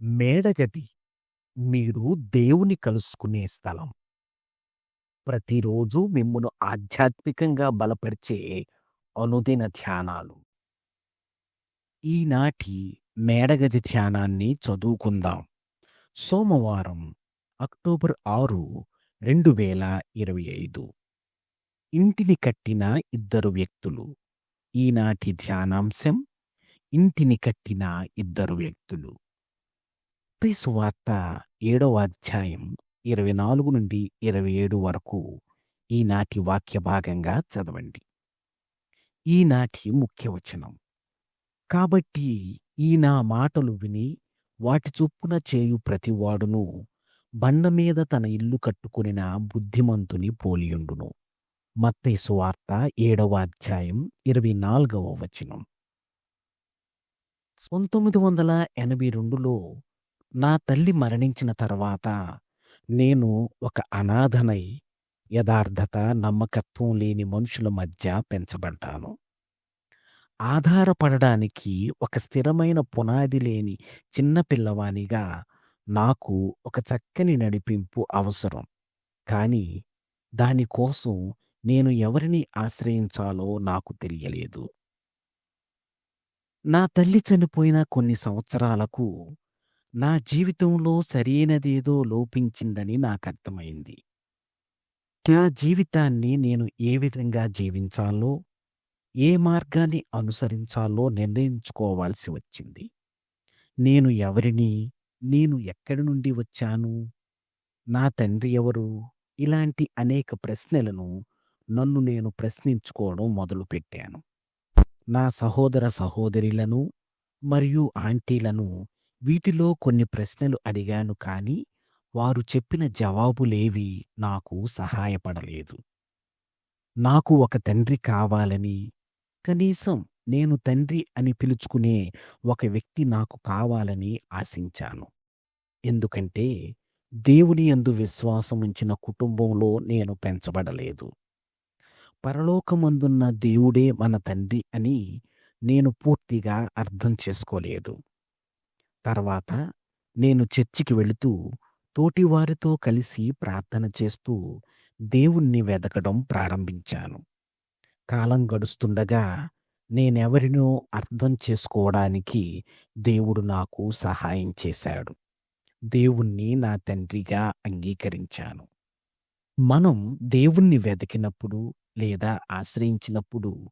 మేడగది మీరు దేవుని కలుసుకునే స్థలం. ప్రతిరోజు మిమ్మును ఆధ్యాత్మికంగా బలపరిచే అనుదిన ధ్యానాలు. ఈనాటి మేడగది ధ్యానాన్ని చదువుకుందాం. సోమవారం అక్టోబర్ 6, 2025. ఇంటిని కట్టిన ఇద్దరు వ్యక్తులు. ఈనాటి ధ్యానాంశం ఇంటిని కట్టిన ఇద్దరు వ్యక్తులు. మత్తయి సువార్త 7వ అధ్యాయం 24-27 వరకు ఈనాటి వాక్య భాగంగా చదవండి. ఈనాటి ముఖ్య వచనం. కాబట్టి ఈ నా మాటలు విని వాటి చొప్పున చేయు ప్రతివాడును బండ మీద తన ఇల్లు కట్టుకొనిన బుద్ధిమంతుని పోలియుండును. మత్తయి సువార్త 7వ అధ్యాయం 24వ వచనం. 1982లో నా తల్లి మరణించిన తర్వాత నేను ఒక అనాథనై యథార్థత, నమ్మకత్వం లేని మనుషుల మధ్య పెంచబడ్డాను. ఆధారపడడానికి ఒక స్థిరమైన పునాది లేని చిన్న పిల్లవానిగా నాకు ఒక చక్కని నడిపింపు అవసరం. కానీ దానికోసం నేను ఎవరిని ఆశ్రయించాలో నాకు తెలియలేదు. నా తల్లి చనిపోయిన కొన్ని సంవత్సరాలకు నా జీవితంలో సరైనదేదో లోపించిందని నాకర్థమైంది. నా జీవితాన్ని నేను ఏ విధంగా జీవించాలో, ఏ మార్గాన్ని అనుసరించాలో నిర్ణయించుకోవాల్సి వచ్చింది. నేను ఎవరిని? నేను ఎక్కడి నుండి వచ్చాను? నా తండ్రి ఎవరు? ఇలాంటి అనేక ప్రశ్నలను నన్ను నేను ప్రశ్నించుకోవడం మొదలుపెట్టాను. నా సహోదర సహోదరులను మరియు ఆంటీలను వీటిలో కొన్ని ప్రశ్నలు అడిగాను, కానీ వారు చెప్పిన జవాబులేవీ నాకు సహాయపడలేదు. నాకు ఒక తండ్రి కావాలని, కనీసం నేను తండ్రి అని పిలుచుకునే ఒక వ్యక్తి నాకు కావాలని ఆశించాను. ఎందుకంటే దేవుని యందు విశ్వాసం ఉంచిన కుటుంబంలో నేను పెంచబడలేదు. పరలోకమందున్న దేవుడే మన తండ్రి అని నేను పూర్తిగా అర్థం చేసుకోలేదు. తర్వాత నేను చర్చికి వెళుతూ తోటివారితో కలిసి ప్రార్థన చేస్తూ దేవుణ్ణి వెదకడం ప్రారంభించాను. కాలం గడుస్తుండగా నేనెవరినో అర్థం చేసుకోవడానికి దేవుడు నాకు సహాయం చేశాడు. దేవుణ్ణి నా తండ్రిగా అంగీకరించాను. మనం దేవుణ్ణి వెతికినప్పుడు లేదా ఆశ్రయించినప్పుడు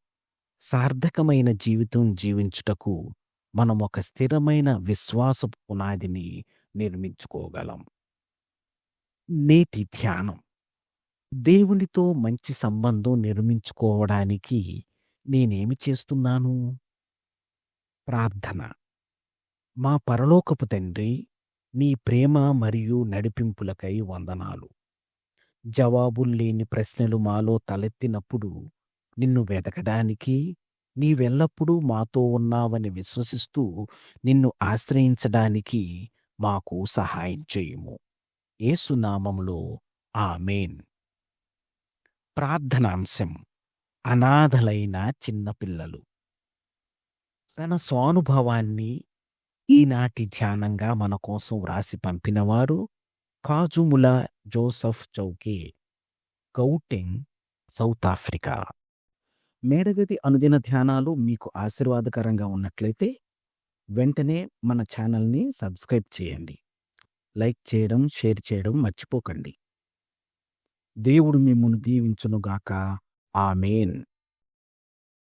సార్థకమైన జీవితం జీవించుటకు మనం ఒక స్థిరమైన విశ్వాసపు పునాదిని నిర్మించుకోగలం. నేటి ధ్యానం. దేవునితో మంచి సంబంధం నిర్మించుకోవడానికి నేనేమి చేస్తున్నాను? ప్రార్థన. మా పరలోకపు తండ్రి, నీ ప్రేమ మరియు నడిపింపులకై వందనాలు. జవాబుల్లేని ప్రశ్నలు మాలో తలెత్తినప్పుడు నిన్ను వెతకడానికి, నీవెల్లప్పుడూ మాతో ఉన్నావని విశ్వసిస్తూ నిన్ను ఆశ్రయించడానికి మాకు సహాయం చేయుము. యేసు నామములో ఆమేన్. ప్రార్థనాంశం. అనాథలైన చిన్నపిల్లలు. తన స్వానుభవాన్ని ఈనాటి ధ్యానంగా మన కోసం వ్రాసి పంపినవారు కాజుముల జోసఫ్ చౌకే, గౌటెంగ్, సౌత్ ఆఫ్రికా. మేడగది అనుదిన ధ్యానాలు మీకు ఆశీర్వాదకరంగా ఉన్నట్లయితే వెంటనే మన ఛానల్ని సబ్స్క్రైబ్ చేయండి. లైక్ చేయడం, షేర్ చేయడం మర్చిపోకండి. దేవుడు మిమ్మును దీవించునుగాక. ఆమేన్.